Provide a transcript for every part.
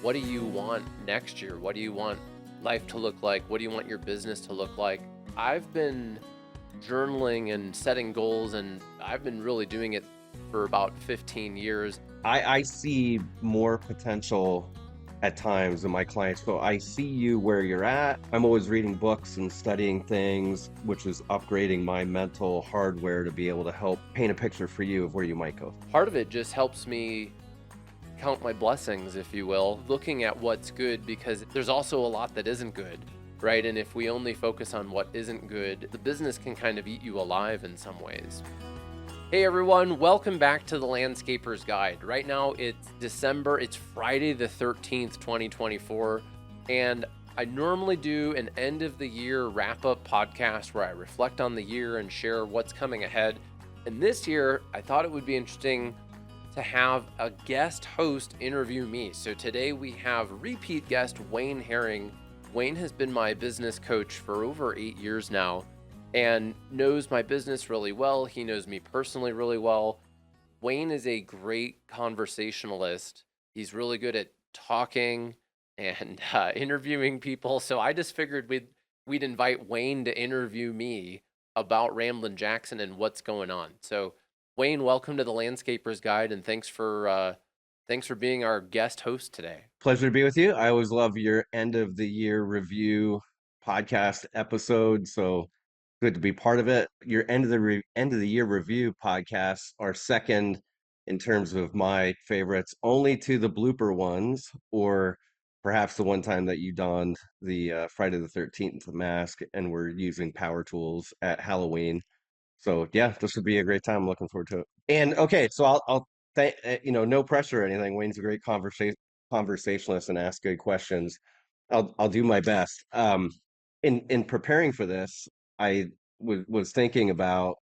what do you want next year? What do you want life to look like? What do you want your business to look like? I've been journaling and setting goals, and I've been really doing it for about 15 years. I see more potential at times in my clients. So I see you where you're at. I'm always reading books and studying things, which is upgrading my mental hardware to be able to help paint a picture for you of where you might go. Part of it just helps me count my blessings, if you will, looking at what's good, because there's also a lot that isn't good, right? And if we only focus on what isn't good, the business can kind of eat you alive in some ways. Hey everyone, welcome back to the Landscaper's Guide. Right now it's December, it's Friday the 13th, 2024, and I normally do an end of the year wrap up podcast where I reflect on the year and share what's coming ahead. And this year, I thought it would be interesting to have a guest host interview me. So today we have repeat guest Wayne Herring. Wayne has been my business coach for over 8 years now and knows my business really well. He knows me personally really well. Wayne is a great conversationalist. He's really good at talking and interviewing people. So I just figured we'd invite Wayne to interview me about Ramblin Jackson and what's going on. So Wayne, welcome to the Landscaper's Guide, and thanks for being our guest host today. Pleasure to be with you. I always love your end of the year review podcast episode. So good to be part of it. Your end of the year review podcasts are second in terms of my favorites, only to the blooper ones, or perhaps the one time that you donned the Friday the 13th mask and were using power tools at Halloween. So yeah, this would be a great time. I'm looking forward to it. And okay, so I'll thank no pressure or anything. Wayne's a great conversationalist and asks good questions. I'll do my best. In preparing for this, I was thinking about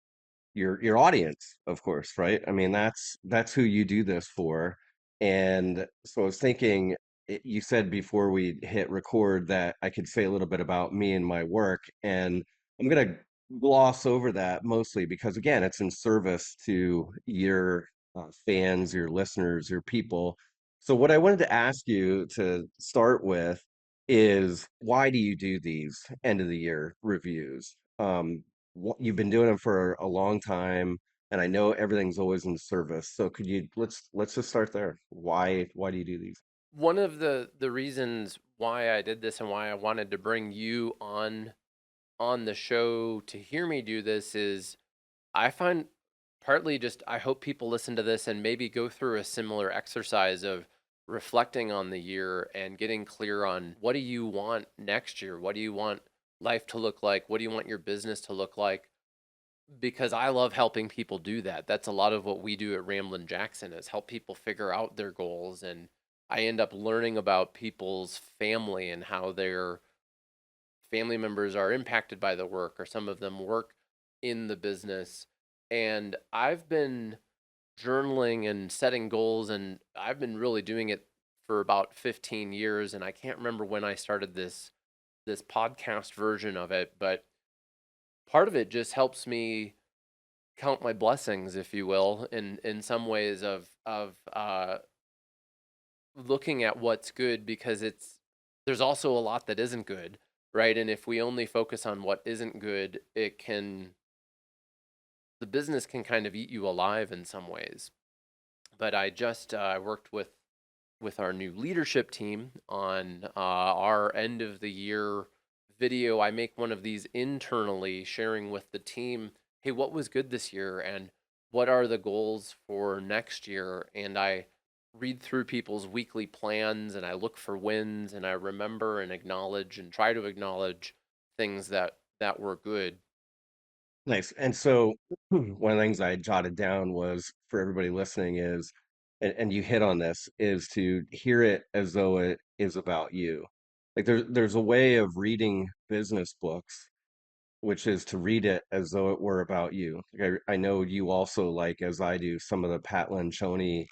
your audience, of course, right? I mean, that's who you do this for. And so I was thinking, you said before we hit record that I could say a little bit about me and my work, and I'm gonna gloss over that mostly because again, it's in service to your fans, your listeners, your people. So what I wanted to ask you to start with is why do you do these end of the year reviews? You've been doing them for a long time, and I know everything's always in service. So could you let's just start there. Why do you do these? One of the reasons why I did this and why I wanted to bring you on the show to hear me do this is I find partly just I hope people listen to this and maybe go through a similar exercise of reflecting on the year and getting clear on what do you want next year? What do you want life to look like? What do you want your business to look like? Because I love helping people do that. That's a lot of what we do at Ramblin Jackson is help people figure out their goals, and I end up learning about people's family and how their family members are impacted by the work, or some of them work in the business. And I've been journaling and setting goals, and I've been really doing it for about 15 years, and I can't remember when I started this podcast version of it, but part of it just helps me count my blessings, if you will, in some ways of looking at what's good, because there's also a lot that isn't good, right? And if we only focus on what isn't good, the business can kind of eat you alive in some ways. But I just worked with our new leadership team on our end of the year video. I make one of these internally, sharing with the team, hey, what was good this year and what are the goals for next year? And I read through people's weekly plans and I look for wins and I remember and acknowledge and try to acknowledge things that were good. Nice. And so one of the things I jotted down was for everybody listening is, and you hit on this, is to hear it as though it is about you. Like there's a way of reading business books, which is to read it as though it were about you. Like I know you also like, as I do, some of the Pat Lencioni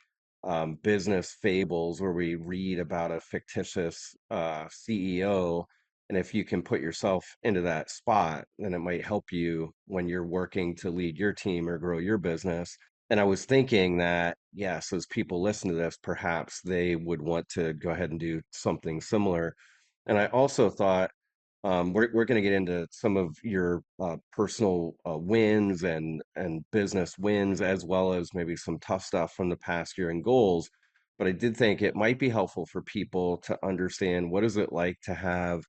business fables where we read about a fictitious CEO. And if you can put yourself into that spot, then it might help you when you're working to lead your team or grow your business. And I was thinking that, yes, as people listen to this, perhaps they would want to go ahead and do something similar. And I also thought we're going to get into some of your personal wins and business wins, as well as maybe some tough stuff from the past year and goals. But I did think it might be helpful for people to understand what is it like to have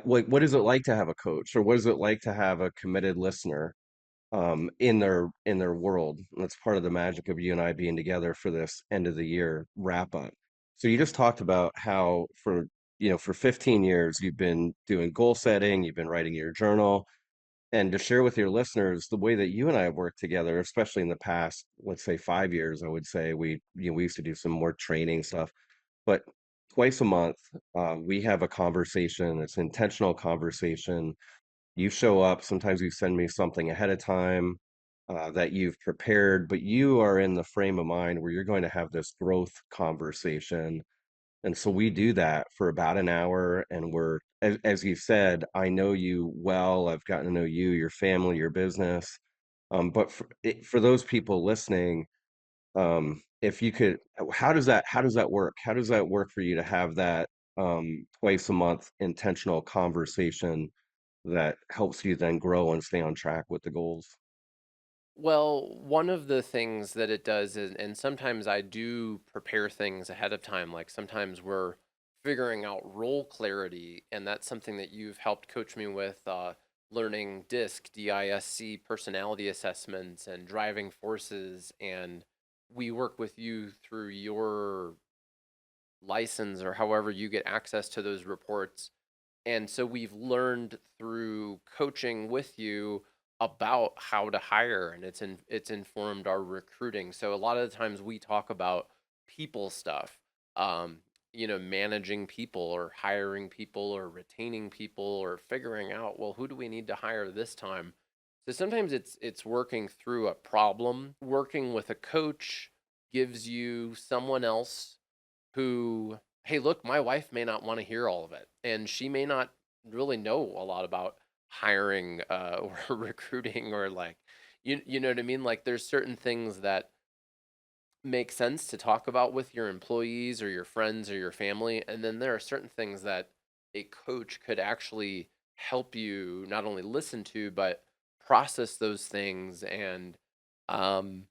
what is it like to have a coach, or what is it like to have a committed listener in their world. And that's part of the magic of you and I being together for this end of the year wrap up. So you just talked about how for 15 years you've been doing goal setting, you've been writing your journal, and to share with your listeners the way that you and I have worked together, especially in the past, let's say 5 years. I would say we used to do some more training stuff, but twice a month we have a conversation. It's an intentional conversation. You show up, sometimes you send me something ahead of time that you've prepared, but you are in the frame of mind where you're going to have this growth conversation. And so we do that for about an hour. And as you said, I know you well. I've gotten to know you, your family, your business. But for those people listening, if you could, how does that work? How does that work for you to have that twice a month intentional conversation that helps you then grow and stay on track with the goals? Well, one of the things that it does is, and sometimes I do prepare things ahead of time, like sometimes we're figuring out role clarity, and that's something that you've helped coach me with, learning DISC personality assessments and driving forces. And we work with you through your license or however you get access to those reports. And so we've learned through coaching with you about how to hire, and it's informed our recruiting. So a lot of the times we talk about people stuff. Um, managing people or hiring people or retaining people or figuring out, well, who do we need to hire this time? So sometimes it's working through a problem. Working with a coach gives you someone else who, hey, look, my wife may not want to hear all of it, and she may not really know a lot about hiring or recruiting or like, you know what I mean? Like, there's certain things that make sense to talk about with your employees or your friends or your family, and then there are certain things that a coach could actually help you not only listen to but process those things. And um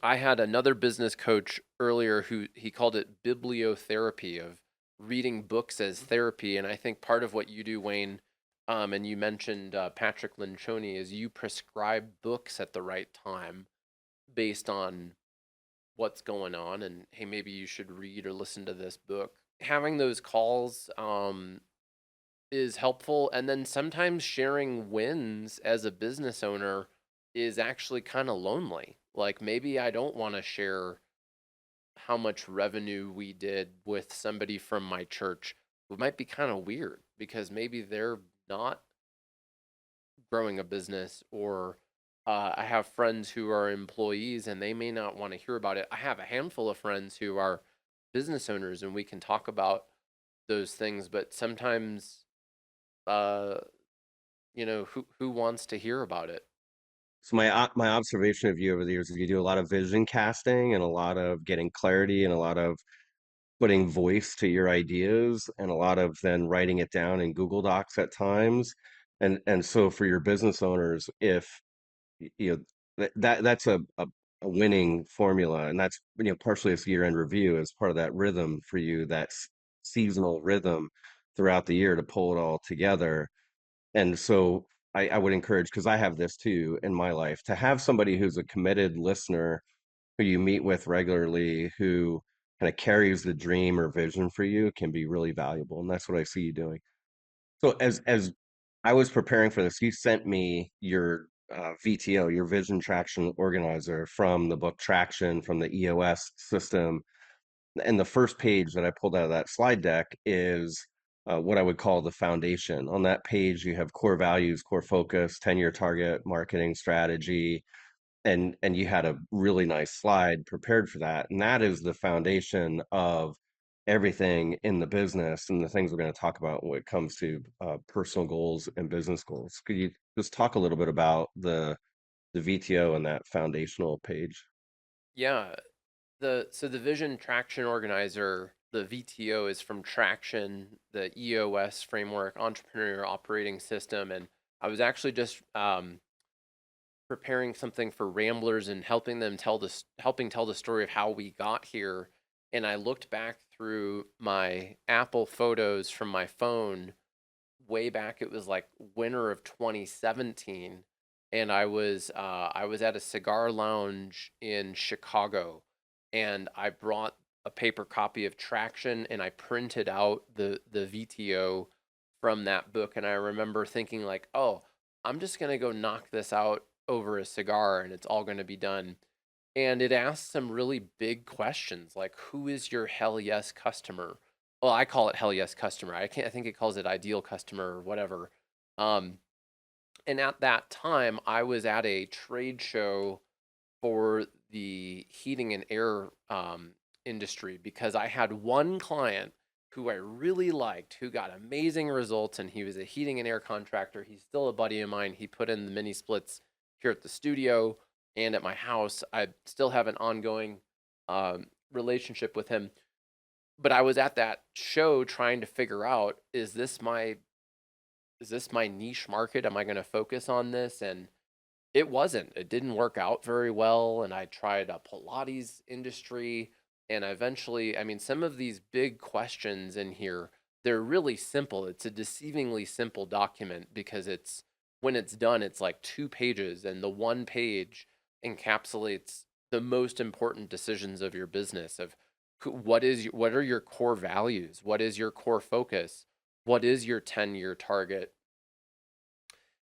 I had another business coach earlier who he called it bibliotherapy, of reading books as therapy. And I think part of what you do, Wayne, and you mentioned Patrick Lencioni, is you prescribe books at the right time based on what's going on. And hey, maybe you should read or listen to this book. Having those calls is helpful. And then sometimes sharing wins as a business owner is actually kind of lonely. Like, maybe I don't want to share how much revenue we did with somebody from my church, who might be kind of weird because maybe they're not growing a business. Or I have friends who are employees and they may not want to hear about it. I have a handful of friends who are business owners and we can talk about those things, but sometimes, uh, who wants to hear about it? So my observation of you over the years is you do a lot of vision casting and a lot of getting clarity and a lot of putting voice to your ideas and a lot of then writing it down in Google Docs at times. And so for your business owners, if you know that's a winning formula, and that's partially this year-end review as part of that rhythm for you, that seasonal rhythm throughout the year to pull it all together. And so I would encourage, because I have this too in my life, to have somebody who's a committed listener who you meet with regularly, who kind of carries the dream or vision for you, can be really valuable. And that's what I see you doing. So as I was preparing for this, you sent me your VTO, your Vision Traction Organizer, from the book Traction from the EOS system. And the first page that I pulled out of that slide deck is what I would call the foundation. On that page, you have core values, core focus, 10-year target, marketing strategy, and you had a really nice slide prepared for that. And that is the foundation of everything in the business and the things we're going to talk about when it comes to personal goals and business goals. Could you just talk a little bit about the VTO and that foundational page. Yeah, the Vision Traction Organizer, the VTO, is from Traction, the EOS framework, Entrepreneurial Operating System, and I was actually just preparing something for Ramblers and helping tell the story of how we got here. And I looked back through my Apple photos from my phone way back. It was like winter of 2017, and I was at a cigar lounge in Chicago, and I brought a paper copy of Traction, and I printed out the VTO from that book. And I remember thinking like, oh, I'm just gonna go knock this out over a cigar, and it's all gonna be done. And it asks some really big questions like, who is your hell yes customer? Well, I call it hell yes customer. I think it calls it ideal customer or whatever. Um, and at that time, I was at a trade show for the heating and air industry because I had one client who I really liked, who got amazing results, and he was a heating and air contractor. He's still a buddy of mine. He put in the mini splits here at the studio and at my house. I still have an ongoing relationship with him. But I was at that show trying to figure out, is this my niche market? Am I going to focus on this? And it wasn't. It didn't work out very well. And I tried a Pilates industry. And eventually, I mean, some of these big questions in here, they're really simple. It's a deceivingly simple document because when it's done, it's like 2 pages. And the one page encapsulates the most important decisions of your business of what are your core values? What is your core focus? What is your 10-year target?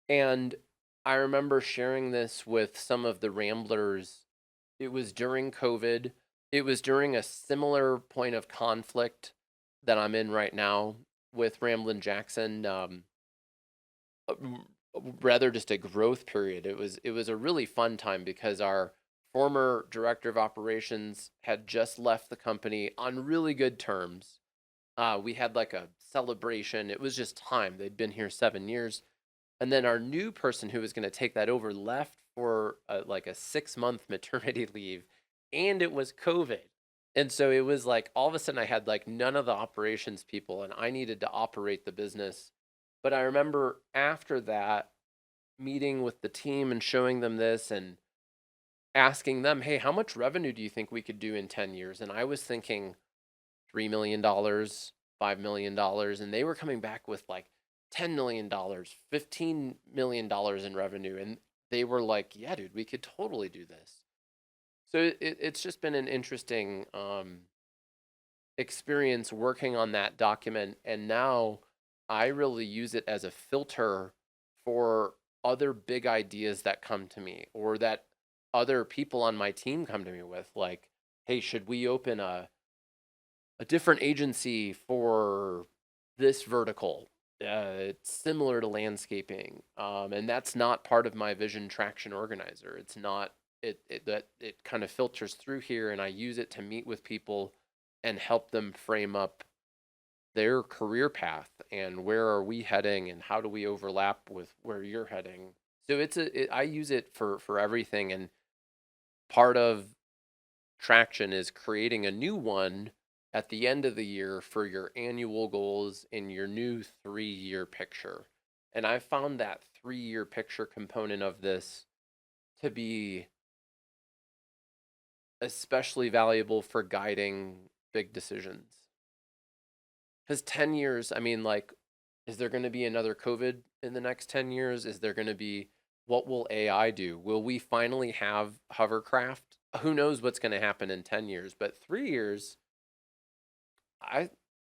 And I remember sharing this with some of the Ramblers. It was during COVID. It was during a similar point of conflict that I'm in right now with Ramblin Jackson. Uh, Rather just a growth period. It was a really fun time because our former director of operations had just left the company on really good terms. We had like a celebration. It was just time. They'd been here 7 years. And then our new person who was going to take that over left for like a 6 month maternity leave, and it was COVID. And so it was like all of a sudden I had like none of the operations people, and I needed to operate the business. But I remember after that meeting with the team and showing them this and asking them, hey, how much revenue do you think we could do in 10 years? And I was thinking $3 million, $5 million, and they were coming back with like $10 million, $15 million in revenue, and they were like, "Yeah, dude, we could totally do this." So it's just been an interesting experience working on that document, and now I really use it as a filter for other big ideas that come to me or that other people on my team come to me with, like, "Hey, should we open a different agency for this vertical. It's similar to landscaping, and that's not part of my vision traction organizer. It's not it kind of filters through here, and I use it to meet with people and help them frame up their career path and where are we heading and how do we overlap with where you're heading. So I use it for everything, and part of traction is creating a new one at the end of the year for your annual goals in your new 3 year picture. And I found that 3 year picture component of this to be especially valuable for guiding big decisions. Because 10 years, I mean, like, is there going to be another COVID in the next 10 years? Is there going to be, what will AI do? Will we finally have hovercraft? Who knows what's going to happen in 10 years? But 3 years, I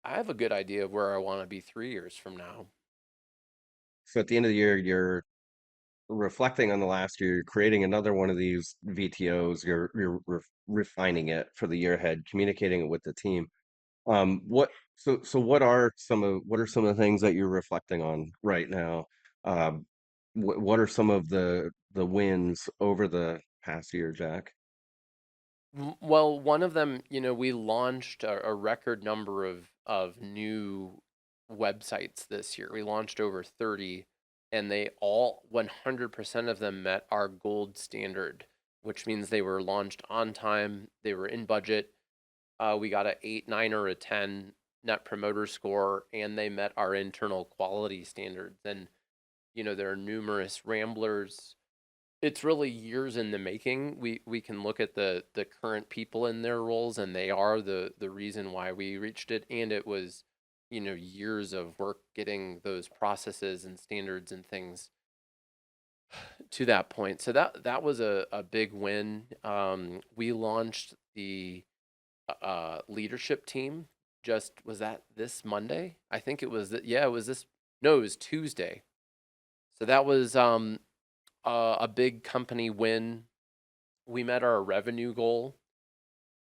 I have a good idea of where I want to be 3 years from now. So at the end of the year, you're reflecting on the last year, you're creating another one of these VTOs, you're refining it for the year ahead, communicating it with the team. What so what are some of the things that you're reflecting on right now? What are some of the wins over the past year, Jack? Well, one of them, we launched a record number of new websites this year. We launched over 30. and they all 100% of them met our gold standard, which means they were launched on time, they were in budget. We got a 8, 9, or a 10 net promoter score, and they met our internal quality standards. And there are numerous ramblers. It's really years in the making. We can look at the current people in their roles, and they are the reason why we reached it. And it was, years of work getting those processes and standards and things to that point. So that was a big win. We launched the leadership team. Just was that this Monday? I think it was. Yeah, it was this. No, it was Tuesday. So that was a big company win. We met our revenue goal,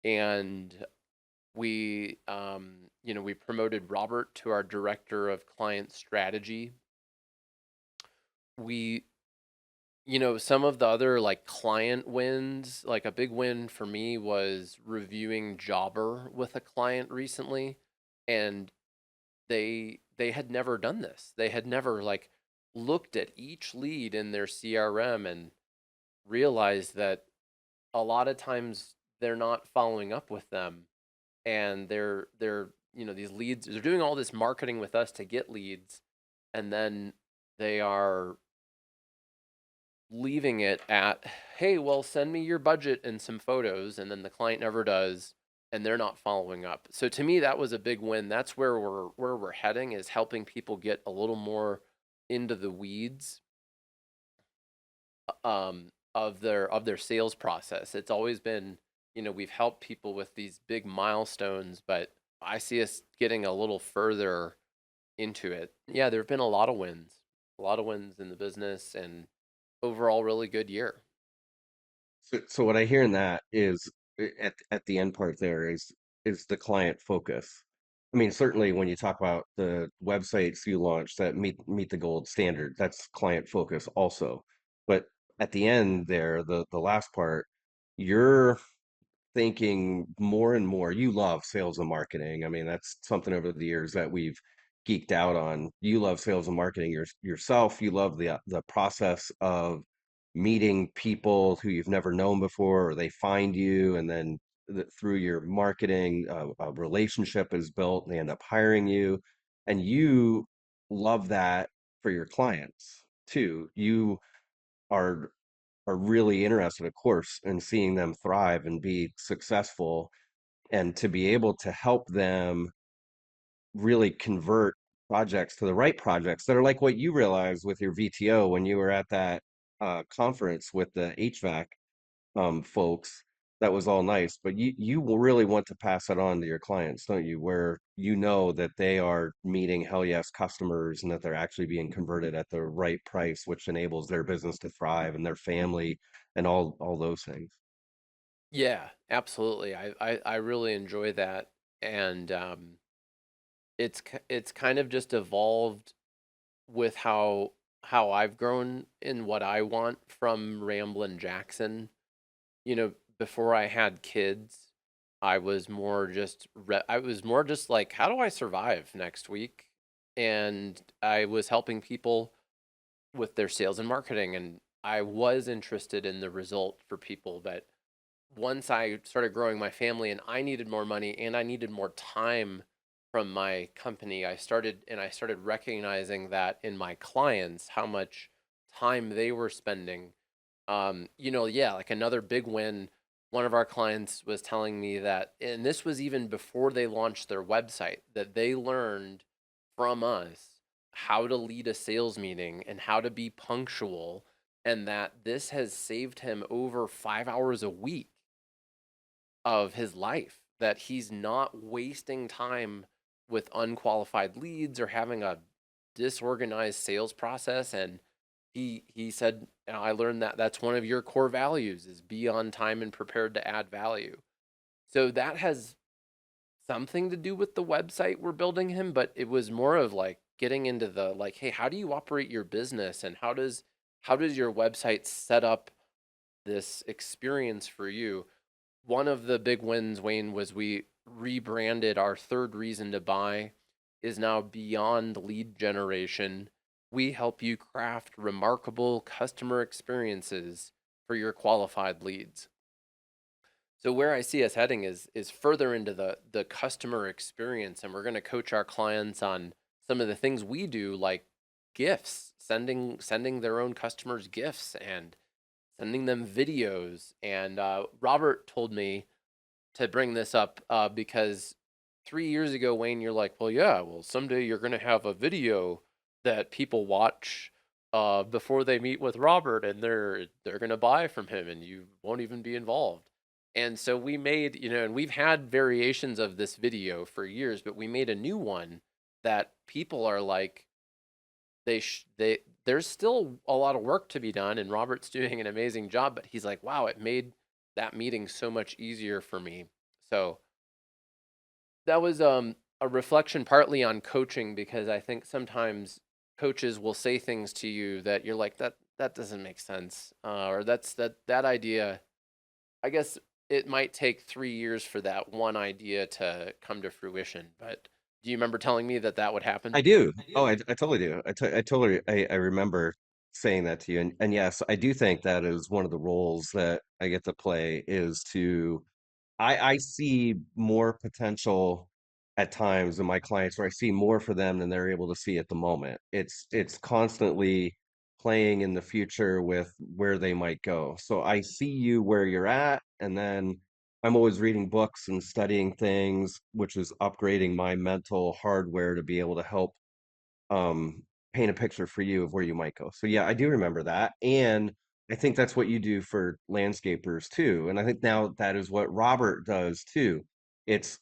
and we promoted Robert to our director of client strategy. We some of the other like client wins, like a big win for me was reviewing Jobber with a client recently, and they had never done this. They had never like looked at each lead in their CRM and realized that a lot of times they're not following up with them, and they're these leads, they're doing all this marketing with us to get leads, and then they are leaving it at, hey, well, send me your budget and some photos, and then the client never does, and they're not following up. So to me, that was a big win. That's where we're heading, is helping people get a little more into the weeds of their sales process. It's always been, we've helped people with these big milestones, but I see us getting a little further into it. Yeah, there have been a lot of wins in the business, and overall, really good year. So what I hear in that is at the end part there is the client focus. I mean, certainly when you talk about the websites you launch that meet the gold standard, that's client focus also. But at the end there, the last part, you're thinking more and more. You love sales and marketing. I mean, that's something over the years that we've geeked out on. You love sales and marketing yourself. You love the process of meeting people who you've never known before, or they find you, and then through your marketing, a relationship is built, and they end up hiring you, and you love that for your clients too. You are really interested, of course, in seeing them thrive and be successful, and to be able to help them really convert projects to the right projects that are like what you realized with your VTO when you were at that conference with the HVAC folks. That was all nice, but you will really want to pass that on to your clients, don't you? Where you know that they are meeting hell yes customers and that they're actually being converted at the right price, which enables their business to thrive and their family and all those things. Yeah, absolutely. I really enjoy that, and it's kind of just evolved with how I've grown in what I want from Ramblin Jackson. Before I had kids, I was more just like, how do I survive next week? And I was helping people with their sales and marketing, and I was interested in the result for people. But once I started growing my family and I needed more money and I needed more time from my company, I started recognizing that in my clients, how much time they were spending. Yeah, like another big win. One of our clients was telling me that, and this was even before they launched their website, that they learned from us how to lead a sales meeting and how to be punctual, and that this has saved him over 5 hours a week of his life, that he's not wasting time with unqualified leads or having a disorganized sales process. And he said, I learned that that's one of your core values, is be on time and prepared to add value. So that has something to do with the website we're building him, but it was more of like getting into the, like, hey, how do you operate your business, and how does your website set up this experience for you? One of the big wins, Wayne, was we rebranded. Our third reason to buy is now beyond lead generation. We help you craft remarkable customer experiences for your qualified leads. So where I see us heading is further into the customer experience, and we're going to coach our clients on some of the things we do, like gifts, sending their own customers gifts and sending them videos. And Robert told me to bring this up because 3 years ago, Wayne, you're like, well, yeah, well, someday you're going to have a video that people watch before they meet with Robert, and they're going to buy from him, and you won't even be involved. And so we made, and we've had variations of this video for years, but we made a new one that people are like, there's still a lot of work to be done, and Robert's doing an amazing job, but he's like, wow, it made that meeting so much easier for me. So that was a reflection partly on coaching, because I think sometimes coaches will say things to you that you're like, that doesn't make sense, or that idea. I guess it might take 3 years for that one idea to come to fruition. But do you remember telling me that that would happen? I do. Oh, I totally do. I totally I remember saying that to you. And yes, I do think that is one of the roles that I get to play is to I see more potential at times in my clients where I see more for them than they're able to see at the moment. It's constantly playing in the future with where they might go. So I see you where you're at, and then I'm always reading books and studying things, which is upgrading my mental hardware to be able to help um, paint a picture for you of where you might go. So yeah, I do remember that. And I think that's what you do for landscapers too. And I think now that is what Robert does too. It's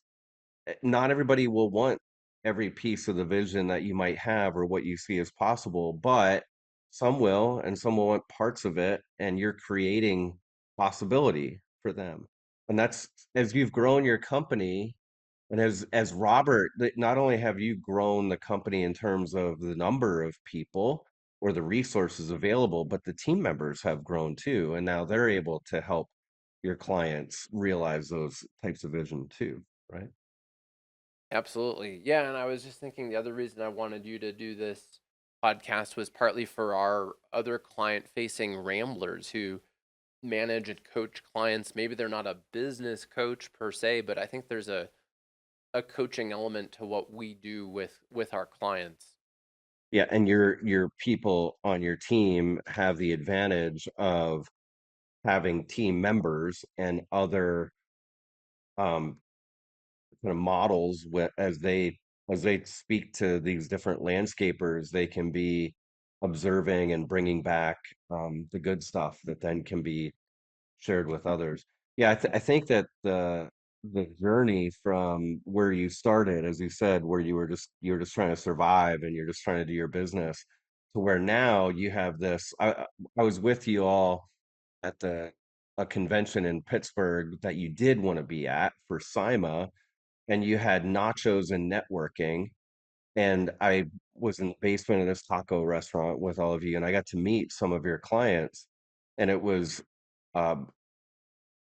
not everybody will want every piece of the vision that you might have or what you see as possible, but some will, and some will want parts of it, and you're creating possibility for them. And that's as you've grown your company, and as Robert, not only have you grown the company in terms of the number of people or the resources available, but the team members have grown too, and now they're able to help your clients realize those types of vision too, right? Absolutely. Yeah, and I was just thinking the other reason I wanted you to do this podcast was partly for our other client-facing ramblers who manage and coach clients. Maybe they're not a business coach per se, but I think there's a coaching element to what we do with our clients. Yeah, and your people on your team have the advantage of having team members and other um, kind of models as they speak to these different landscapers, they can be observing and bringing back the good stuff that then can be shared with others. Yeah, I think that the journey from where you started, as you said, where you were just trying to survive and you're just trying to do your business, to where now you have this. I was with you all at the a convention in Pittsburgh that you did want to be at for SIMA, and you had nachos and networking, and I was in the basement of this taco restaurant with all of you, and I got to meet some of your clients, and it was uh,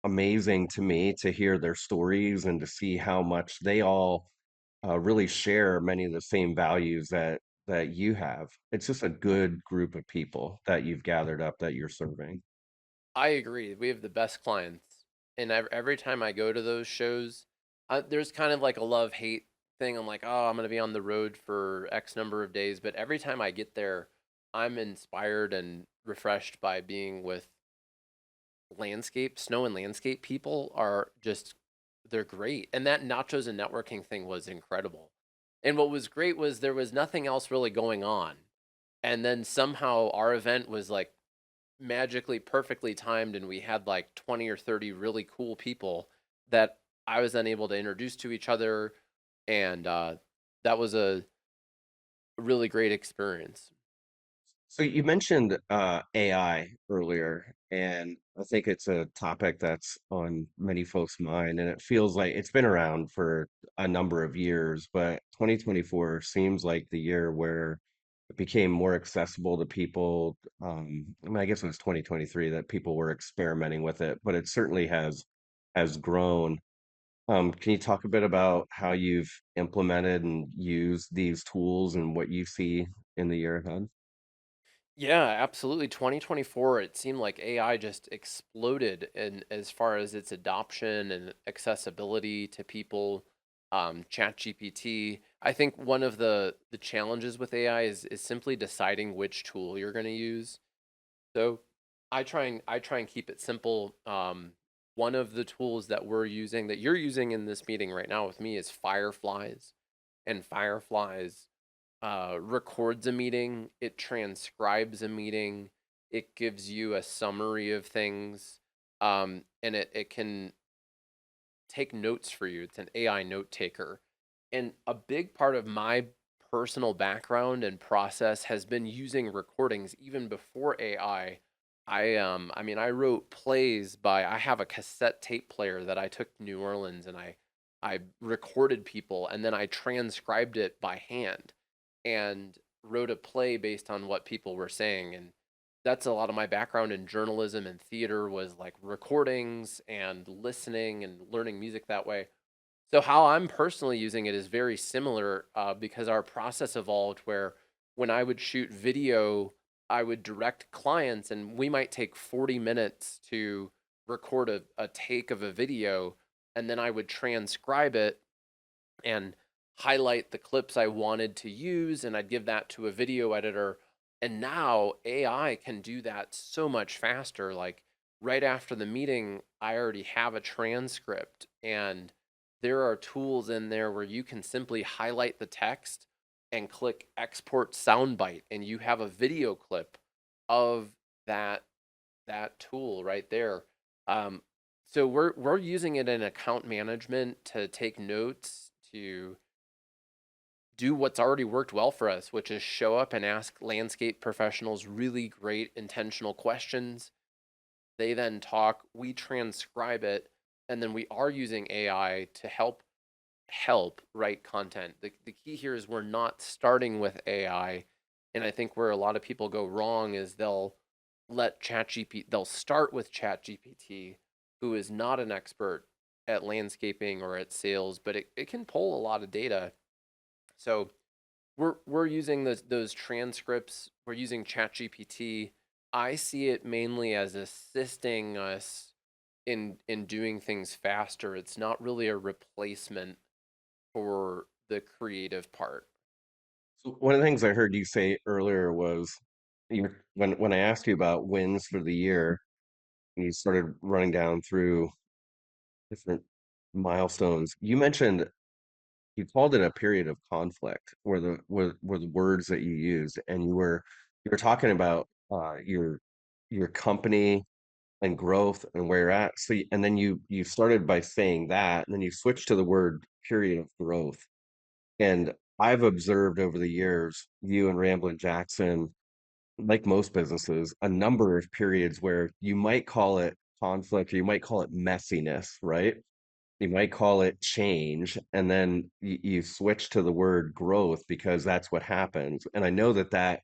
amazing to me to hear their stories and to see how much they all really share many of the same values that you have. It's just a good group of people that you've gathered up that you're serving. I agree. We have the best clients. And every time I go to those shows, there's kind of like a love hate thing. I'm like, oh, I'm going to be on the road for X number of days. But every time I get there, I'm inspired and refreshed by being with snow and landscape people are just, they're great. And that nachos and networking thing was incredible. And what was great was there was nothing else really going on. And then somehow our event was like magically perfectly timed, and we had like 20 or 30 really cool people that I was then able to introduce to each other, and that was a really great experience. So you mentioned AI earlier, and I think it's a topic that's on many folks' mind, and it feels like it's been around for a number of years, but 2024 seems like the year where it became more accessible to people. I mean, I guess it was 2023 that people were experimenting with it, but it certainly has grown. Can you talk a bit about how you've implemented and used these tools and what you see in the year ahead? Yeah, absolutely. 2024, it seemed like AI just exploded in as far as its adoption and accessibility to people. ChatGPT. I think one of the challenges with AI is simply deciding which tool you're going to use. So I try and keep it simple. One of the tools that we're using that you're using in this meeting right now with me is Fireflies, and Fireflies records a meeting, it transcribes a meeting, it gives you a summary of things, and it can take notes for you. It's an AI note taker. And a big part of my personal background and process has been using recordings even before AI. I mean I wrote plays by I have a cassette tape player that I took to New Orleans, and I recorded people and then I transcribed it by hand and wrote a play based on what people were saying. And that's a lot of my background in journalism and theater, was like recordings and listening and learning music that way. So how I'm personally using it is very similar, because our process evolved where when I would shoot video, I would direct clients, and we might take 40 minutes to record a take of a video, and then I would transcribe it and highlight the clips I wanted to use, and I'd give that to a video editor. And now AI can do that so much faster. Like right after the meeting, I already have a transcript, and there are tools in there where you can simply highlight the text and click export soundbite, and you have a video clip of that tool right there. Um, so we're using it in account management to take notes, to do what's already worked well for us, which is show up and ask landscape professionals really great intentional questions. They then talk, we transcribe it, and then we are using AI to help write content. The key here is we're not starting with AI. And I think where a lot of people go wrong is they'll start with ChatGPT, who is not an expert at landscaping or at sales, but it can pull a lot of data. So we're using those transcripts. We're using ChatGPT. I see it mainly as assisting us in doing things faster. It's not really a replacement for the creative part. So one of the things I heard you say earlier was when I asked you about wins for the year, and you started running down through different milestones. You mentioned you called it a period of conflict, were the words that you used, and you were talking about your company and growth and where you're at. So and then you started by saying that, and then you switched to the word period of growth. And I've observed over the years, you and Ramblin Jackson, like most businesses, a number of periods where you might call it conflict or you might call it messiness, right? You might call it change, and then you switch to the word growth because that's what happens. And I know that that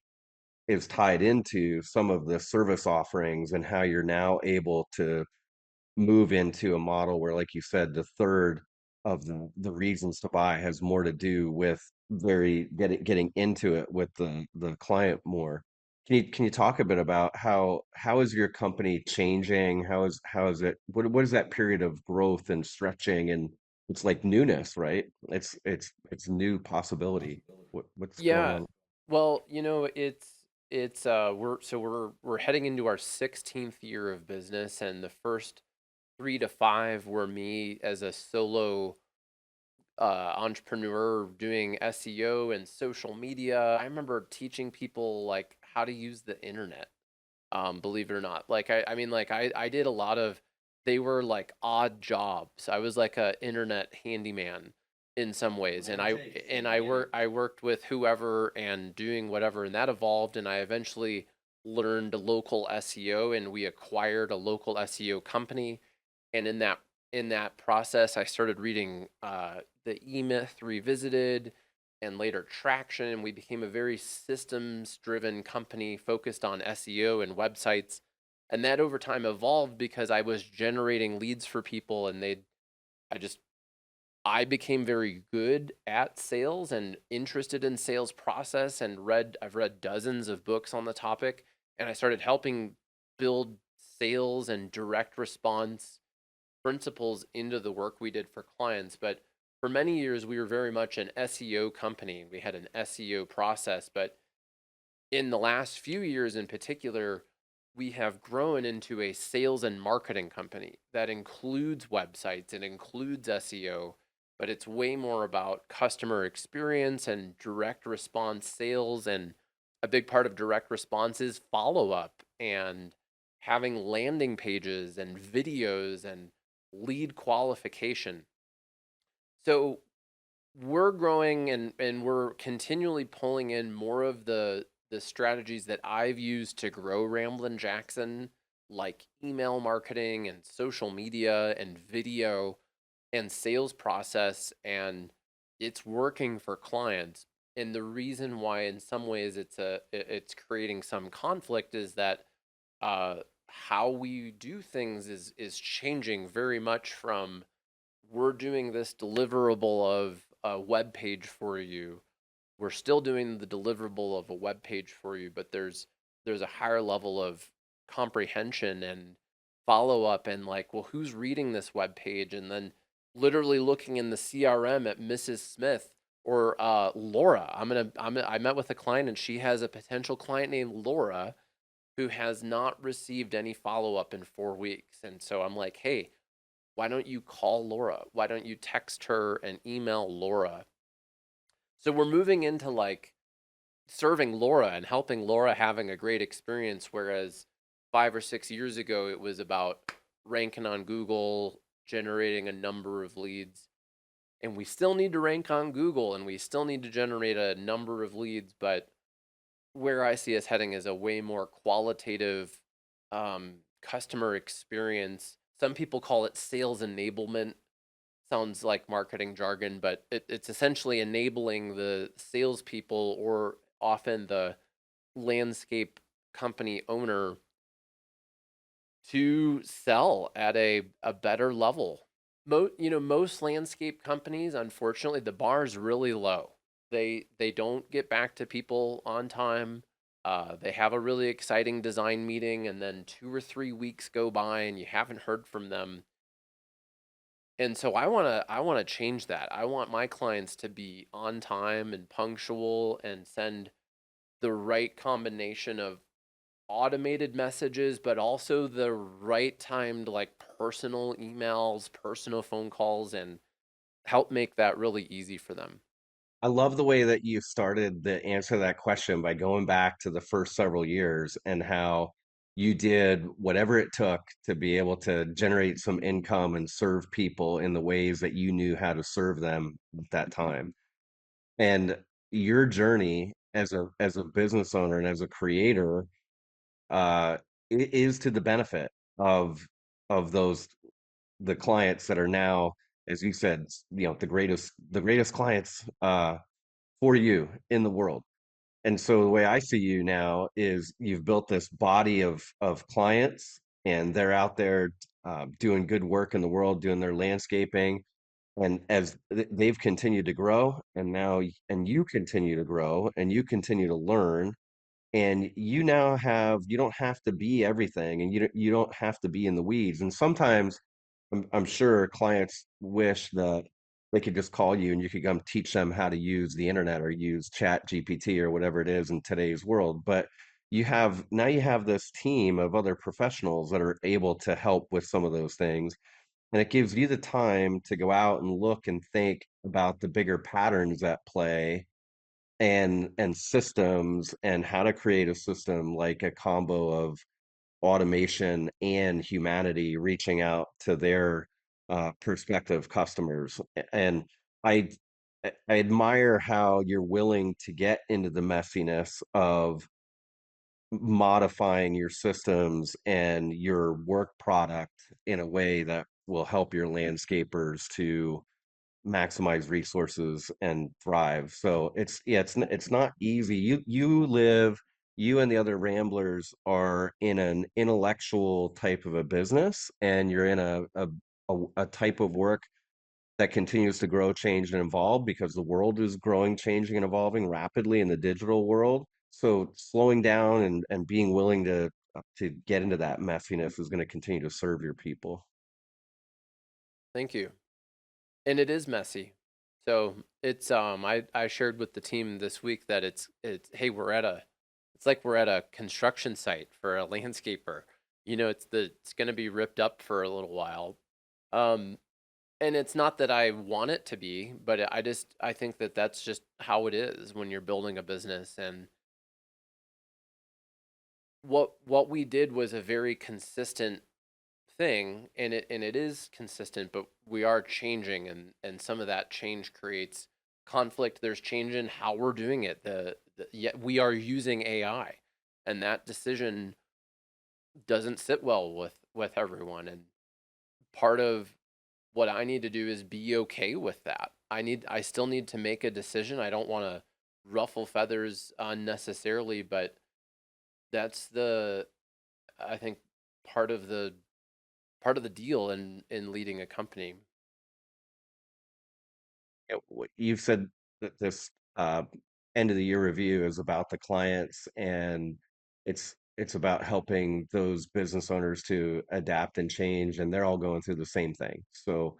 is tied into some of the service offerings and how you're now able to move into a model where, like you said, the third of the reasons to buy has more to do with getting into it with the client more. Can you talk a bit about how is your company changing? How is it what is that period of growth and stretching, and it's like newness, right? It's new possibility. What's going Yeah. on? Well, it's we're heading into our 16th year of business, and the first 3 to 5 were me as a solo entrepreneur doing SEO and social media. I remember teaching people like how to use the internet. Believe it or not, like I mean, like I did a lot of. They were like odd jobs. I was like a internet handyman in some ways, and I worked with whoever and doing whatever, and that evolved, and I eventually learned local SEO, and we acquired a local SEO company. And in that process, I started reading the E Myth Revisited and later Traction, and we became a very systems driven company focused on SEO and websites. And that over time evolved because I was generating leads for people, and I just I became very good at sales and interested in sales process and I've read dozens of books on the topic, and I started helping build sales and direct response principles into the work we did for clients. But for many years we were very much an SEO company. We had an SEO process, but in the last few years in particular, we have grown into a sales and marketing company that includes websites and includes SEO, but it's way more about customer experience and direct response sales. And a big part of direct response is follow up and having landing pages and videos and lead qualification. So we're growing and we're continually pulling in more of the strategies that I've used to grow Ramblin Jackson, like email marketing and social media and video and sales process, and it's working for clients. And the reason why in some ways it's creating some conflict is that uh how we do things is changing very much from we're doing this deliverable of a web page for you. We're still doing the deliverable of a web page for you, but there's a higher level of comprehension and follow up and like, well, who's reading this web page? And then literally looking in the CRM at Mrs. Smith or Laura. I met with a client and she has a potential client named Laura who has not received any follow up in 4 weeks. And so I'm like, hey, why don't you call Laura? Why don't you text her and email Laura? So we're moving into like serving Laura and helping Laura having a great experience. Whereas 5 or 6 years ago, it was about ranking on Google, generating a number of leads. And we still need to rank on Google and we still need to generate a number of leads. But where I see us heading is a way more qualitative customer experience. Some people call it sales enablement. Sounds like marketing jargon, but it's essentially enabling the salespeople or often the landscape company owner to sell at a better level. Most landscape companies, unfortunately, the bar is really low. They don't get back to people on time. They have a really exciting design meeting, and then 2 or 3 weeks go by, and you haven't heard from them. And so I wanna change that. I want my clients to be on time and punctual and send the right combination of automated messages, but also the right timed like personal emails, personal phone calls, and help make that really easy for them. I love the way that you started the answer to that question by going back to the first several years and how you did whatever it took to be able to generate some income and serve people in the ways that you knew how to serve them at that time. And your journey as a business owner and as a creator is to the benefit of those the clients that are now, as you said, the greatest clients for you in the world. And so the way I see you now is you've built this body of clients, and they're out there doing good work in the world, doing their landscaping. And as they've continued to grow, and and you continue to grow, and you continue to learn, and you don't have to be everything, and you don't have to be in the weeds. And sometimes I'm sure clients wish that they could just call you and you could come teach them how to use the internet or use chat GPT or whatever it is in today's world. But you have this team of other professionals that are able to help with some of those things, and it gives you the time to go out and look and think about the bigger patterns at play, and systems, and how to create a system like a combo of automation and humanity reaching out to their prospective customers. And I I admire how you're willing to get into the messiness of modifying your systems and your work product in a way that will help your landscapers to maximize resources and thrive. So it's not easy. You and the other ramblers are in an intellectual type of a business, and you're in a type of work that continues to grow, change, and evolve because the world is growing, changing, and evolving rapidly in the digital world. So slowing down and being willing to get into that messiness is going to continue to serve your people. Thank you. And it is messy. So it's I shared with the team this week that it's hey, it's like we're at a construction site for a landscaper. It's going to be ripped up for a little while. Um and it's not that I want it to be, but I think that that's just how it is when you're building a business. And what we did was a very consistent thing, and it is consistent, but we are changing, and some of that change creates conflict. There's change in how we're doing it. Yet we are using AI, and that decision doesn't sit well with everyone. And part of what I need to do is be okay with that. I still need to make a decision. I don't want to ruffle feathers unnecessarily, but that's the I think part of the part of the deal in leading a company. You've said that this end of the year review is about the clients, and it's about helping those business owners to adapt and change, and they're all going through the same thing. So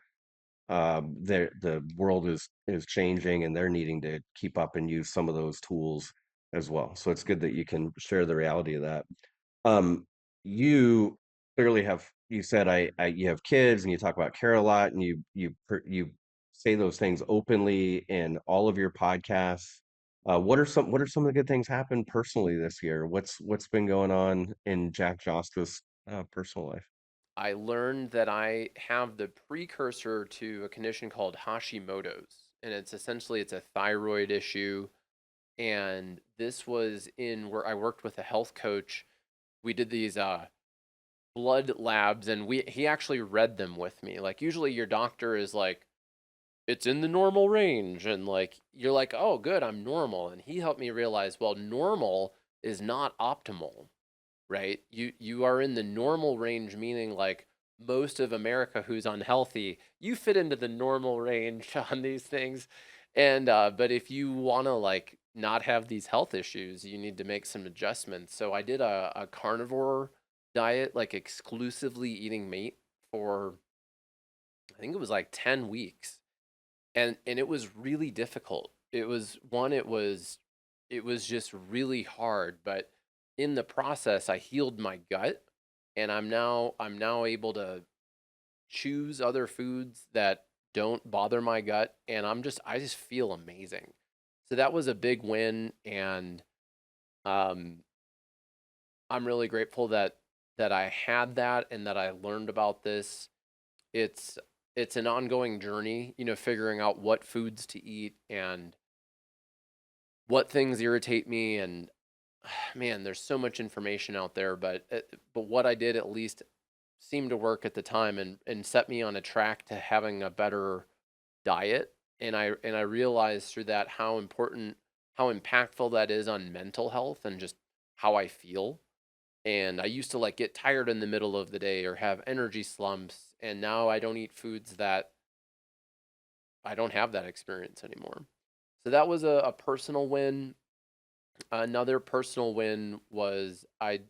the world is changing, and they're needing to keep up and use some of those tools as well. So it's good that you can share the reality of that. Um, you clearly have, you said you have kids and you talk about care a lot, and you say those things openly in all of your podcasts. What are some of the good things happened personally this year? What's been going on in Jack Jostes' personal life? I learned that I have the precursor to a condition called Hashimoto's, and it's a thyroid issue. And this was in where I worked with a health coach. We did these blood labs, and we he actually read them with me. Like usually your doctor is like, it's in the normal range, and like you're like, oh good, I'm normal. And he helped me realize, well, normal is not optimal, right? You are in the normal range, meaning like most of America who's unhealthy, you fit into the normal range on these things. And but if you want to like not have these health issues, you need to make some adjustments. So I did a carnivore diet, like exclusively eating meat for I think it was like 10 weeks. And it was really difficult. It was just really hard, but in the process I healed my gut, and I'm now able to choose other foods that don't bother my gut, and I just feel amazing. So that was a big win, and um I'm really grateful that I had that and that I learned about this. It's it's an ongoing journey, figuring out what foods to eat and what things irritate me. And man, there's so much information out there, but what I did at least seemed to work at the time, and set me on a track to having a better diet. And I realized through that how important, how impactful that is on mental health and just how I feel. And I used to like get tired in the middle of the day or have energy slumps, and now I don't eat foods that I don't have that experience anymore. So that was a personal win. Another personal win was I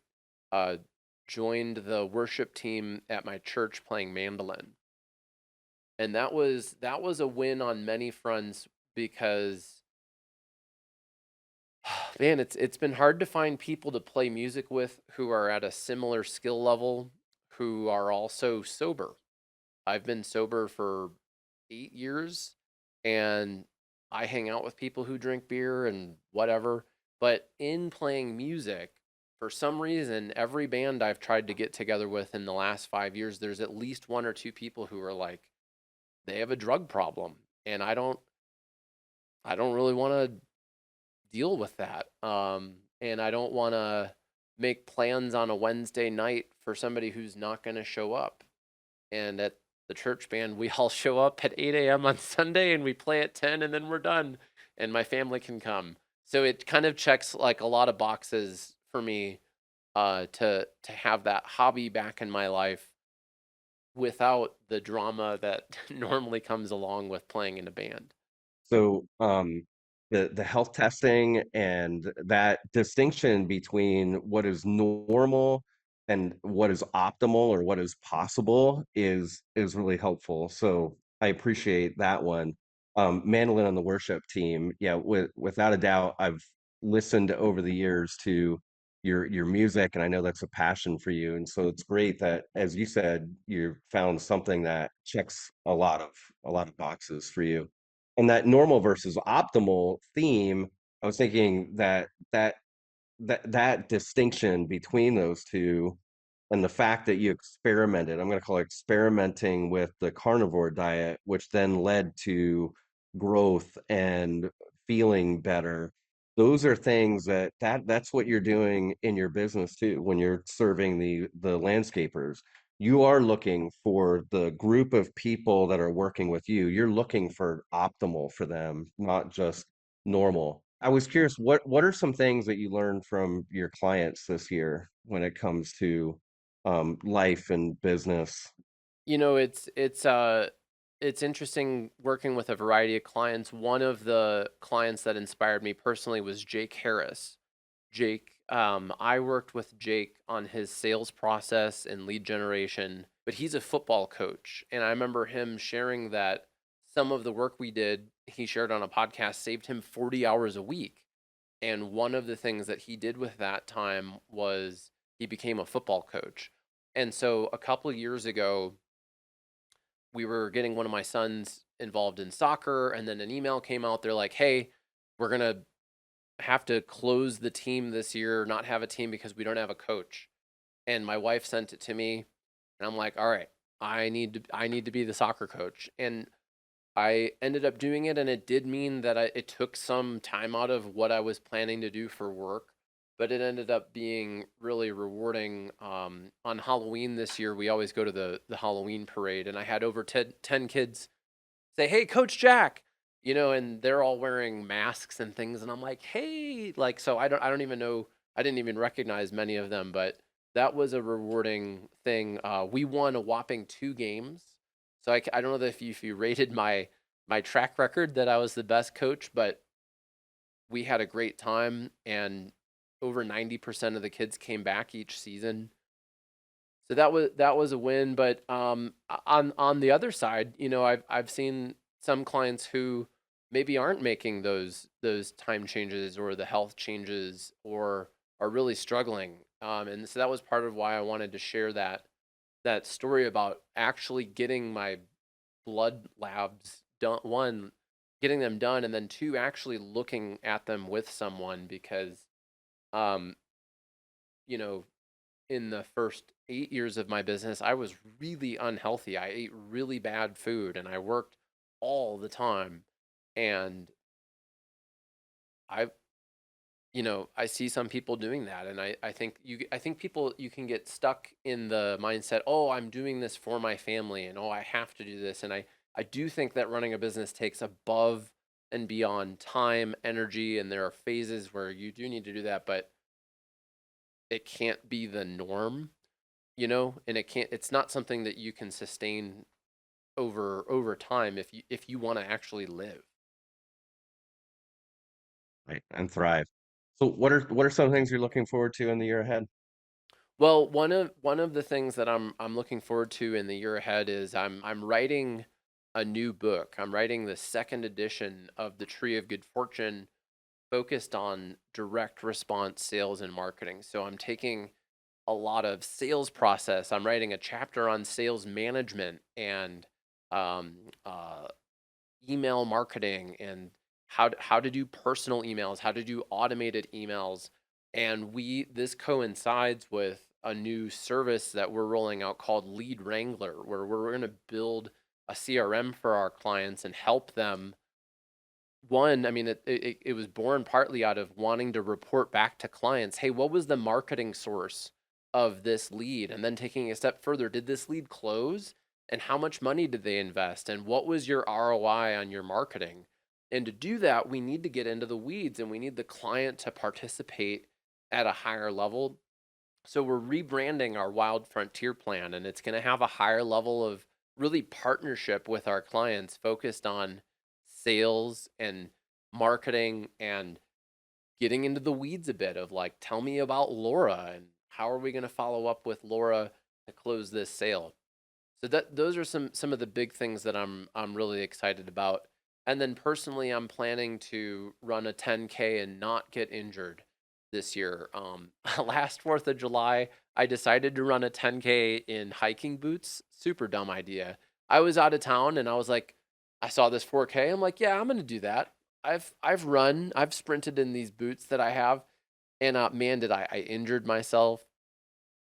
uh, joined the worship team at my church playing mandolin, and that was a win on many fronts because man, it's been hard to find people to play music with who are at a similar skill level, who are also sober. I've been sober for 8 years, and I hang out with people who drink beer and whatever. But in playing music, for some reason, every band I've tried to get together with in the last 5 years, there's at least one or two people who are like, they have a drug problem. And I don't really want to deal with that. And I don't want to make plans on a Wednesday night for somebody who's not going to show up. And at the church band, we all show up at 8 a.m. on Sunday, and we play at 10, and then we're done, and my family can come. So it kind of checks like a lot of boxes for me, to have that hobby back in my life without the drama that normally comes along with playing in a band. So, the health testing and that distinction between what is normal and what is optimal or what is possible is really helpful. So I appreciate that one. Mandolin on the worship team, yeah, without a doubt, I've listened over the years to your music, and I know that's a passion for you. And so it's great that, as you said, you found something that checks a lot of boxes for you. And that normal versus optimal theme, I was thinking that distinction between those two and the fact that you experimented, I'm going to call it experimenting with the carnivore diet, which then led to growth and feeling better. Those are things that's what you're doing in your business too when you're serving the landscapers. You are looking for the group of people that are working with you. You're looking for optimal for them, not just normal. I was curious, what are some things that you learned from your clients this year when it comes to life and business? You know, it's interesting working with a variety of clients. One of the clients that inspired me personally was Jake Harris. Jake, I worked with Jake on his sales process and lead generation, but he's a football coach. And I remember him sharing that some of the work we did, he shared on a podcast, saved him 40 hours a week. And one of the things that he did with that time was he became a football coach. And so a couple of years ago, we were getting one of my sons involved in soccer, and then an email came out. They're like, hey, we're going to have to close the team this year, not have a team because we don't have a coach. And my wife sent it to me, and I'm like, all right, I need to be the soccer coach. And I ended up doing it, and it did mean that it took some time out of what I was planning to do for work, but it ended up being really rewarding. On Halloween this year, we always go to the Halloween parade, and I had over 10 kids say, "Hey, Coach Jack," and they're all wearing masks and things, and I'm like, "Hey," like, so I don't even know, I didn't even recognize many of them, but that was a rewarding thing. We won a whopping 2 games, so I don't know if you rated my track record that I was the best coach, but we had a great time, and over 90% of the kids came back each season. So that was a win, but on the other side, I've seen some clients who maybe aren't making those time changes or the health changes or are really struggling. And so that was part of why I wanted to share that story about actually getting my blood labs done. One, getting them done, and then two, actually looking at them with someone because um, you know, in the first 8 years of my business, I was really unhealthy. I ate really bad food and I worked all the time. And I, I see some people doing that. And I think people, you can get stuck in the mindset, oh, I'm doing this for my family and oh, I have to do this. And I do think that running a business takes above and beyond time, energy, and there are phases where you do need to do that, but it can't be the norm, and it's not something that you can sustain over time if you want to actually live. Right, and thrive. So what are some things you're looking forward to in the year ahead? Well, one of the things that I'm looking forward to in the year ahead is I'm writing a new book. I'm writing the second edition of the Tree of Good Fortune, focused on direct response sales and marketing. So I'm taking a lot of sales process. I'm writing a chapter on sales management and um, uh, email marketing and how to do personal emails, how to do automated emails. And this coincides with a new service that we're rolling out called Lead Wrangler, where we're going to build a CRM for our clients and help them. One, I mean, it was born partly out of wanting to report back to clients, hey, what was the marketing source of this lead? And then taking a step further, did this lead close? And how much money did they invest? And what was your ROI on your marketing? And to do that, we need to get into the weeds and we need the client to participate at a higher level. So we're rebranding our Wild Frontier plan, and it's going to have a higher level of really partnership with our clients focused on sales and marketing and getting into the weeds a bit of like, tell me about Laura and how are we going to follow up with Laura to close this sale. So that those are some of the big things that I'm really excited about. And then personally, I'm planning to run a 10K and not get injured this year. Last 4th of July, I decided to run a 10K in hiking boots. Super dumb idea. I was out of town and I was like, I saw this 4K. I'm like, yeah, I'm gonna do that. I've sprinted in these boots that I have, and man, did I injured myself.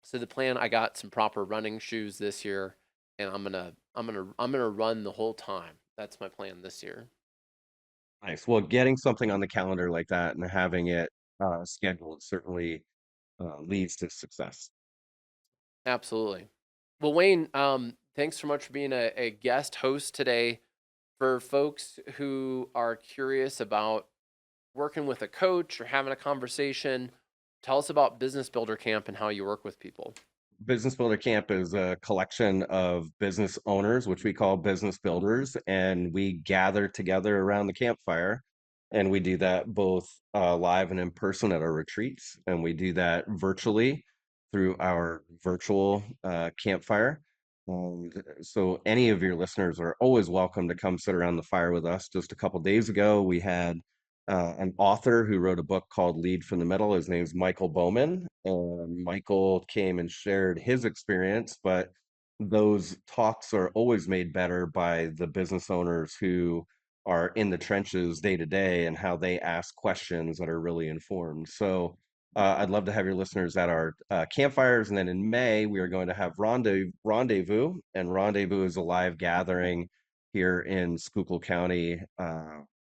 So the plan, I got some proper running shoes this year, and I'm gonna run the whole time. That's my plan this year. Nice. Well, getting something on the calendar like that and having it scheduled certainly leads to success. Absolutely. Well, Wayne, thanks so much for being a guest host today. For folks who are curious about working with a coach or having a conversation, tell us about Business Builder Camp and how you work with people. Business Builder Camp is a collection of business owners, which we call business builders, and we gather together around the campfire. And we do that both live and in person at our retreats, and we do that virtually through our virtual campfire. So, any of your listeners are always welcome to come sit around the fire with us. Just a couple days ago, we had an author who wrote a book called Lead from the Middle. His name's Michael Bowman. And Michael came and shared his experience, but those talks are always made better by the business owners who are in the trenches day to day and how they ask questions that are really informed. So I'd love to have your listeners at our campfires. And then in May, we are going to have Rendezvous. And Rendezvous is a live gathering here in Schuylkill County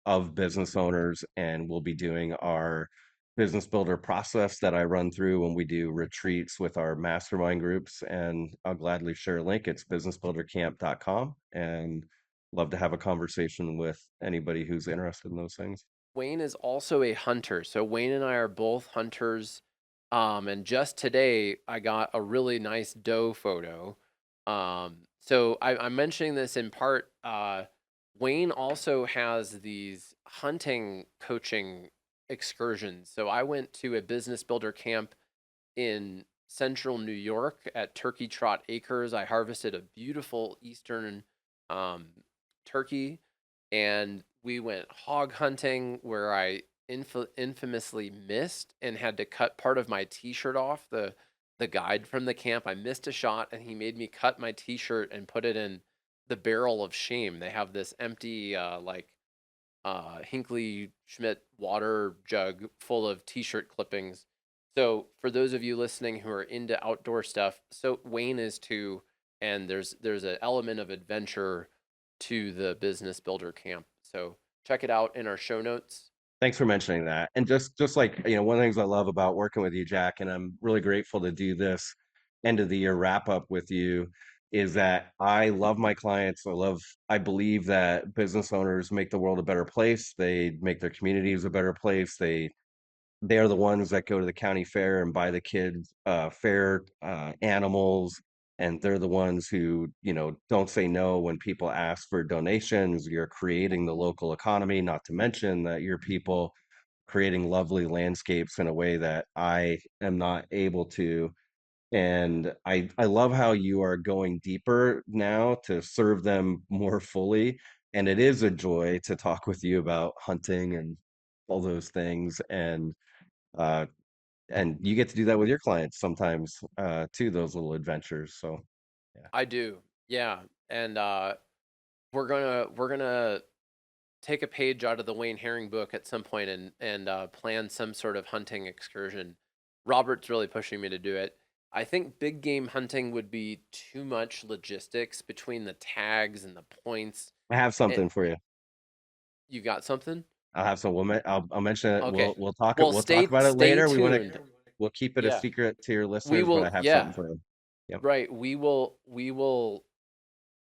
of business owners, and we'll be doing our business builder process that I run through when we do retreats with our mastermind groups. And I'll gladly share a link. It's businessbuildercamp.com, and love to have a conversation with anybody who's interested in those things. Wayne is also a hunter. So Wayne and I are both hunters. And just today I got a really nice doe photo. I'm mentioning this in part. Wayne also has these hunting coaching excursions. So I went to a business builder camp in central New York at Turkey Trot Acres. I harvested a beautiful eastern um, turkey, and we went hog hunting where I infamously missed and had to cut part of my T-shirt off. The guide from the camp, I missed a shot, and he made me cut my T-shirt and put it in the barrel of shame. They have this empty Hinkley Schmidt water jug full of T-shirt clippings. So for those of you listening who are into outdoor stuff, so Wayne is too, and there's an element of adventure to the business builder camp. So check it out in our show notes. Thanks for mentioning that. And just like, one of the things I love about working with you, Jack, and I'm really grateful to do this end of the year wrap up with you, is that I love my clients. I believe that business owners make the world a better place. They make their communities a better place. They are the ones that go to the county fair and buy the kids fair animals, and they're the ones who don't say no when people ask for donations. You're creating the local economy, not to mention that your people creating lovely landscapes in a way that I am not able to. And I love how you are going deeper now to serve them more fully, and it is a joy to talk with you about hunting and all those things. Uh, and you get to do that with your clients sometimes too, those little adventures. So yeah. I do, yeah, and we're gonna take a page out of the Wayne Herring book at some point and plan some sort of hunting excursion. Robert's really pushing me to do it. I think big game hunting would be too much logistics between the tags and the points. I have It, something for you. you got something? I'll have some. I'll mention it. Okay. Well, We'll talk about it stay later. tuned. We'll keep it a Yeah. secret to your We listeners, but I will, have something yeah, for you. Yep. right. We will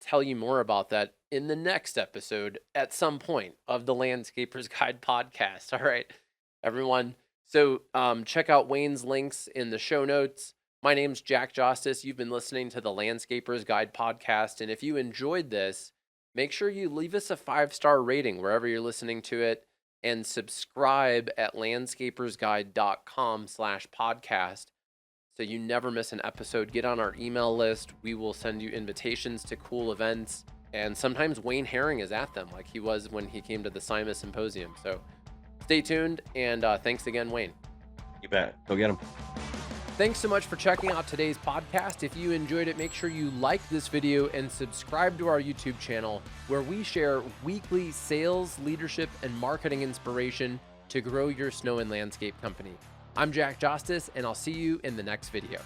tell you more about that in the next episode at some point of the Landscaper's Guide podcast. All right, everyone. So check out Wayne's links in the show notes. My name's Jack Jostes. You've been listening to the Landscaper's Guide podcast. And if you enjoyed this, make sure you leave us a 5-star rating wherever you're listening to it and subscribe at landscapersguide.com/podcast so you never miss an episode. Get on our email list. We will send you invitations to cool events. And sometimes Wayne Herring is at them, like he was when he came to the Cyma Symposium. So stay tuned, and thanks again, Wayne. You bet. Go get them. Thanks so much for checking out today's podcast. If you enjoyed it, make sure you like this video and subscribe to our YouTube channel, where we share weekly sales, leadership, and marketing inspiration to grow your snow and landscape company. I'm Jack Jostes, and I'll see you in the next video.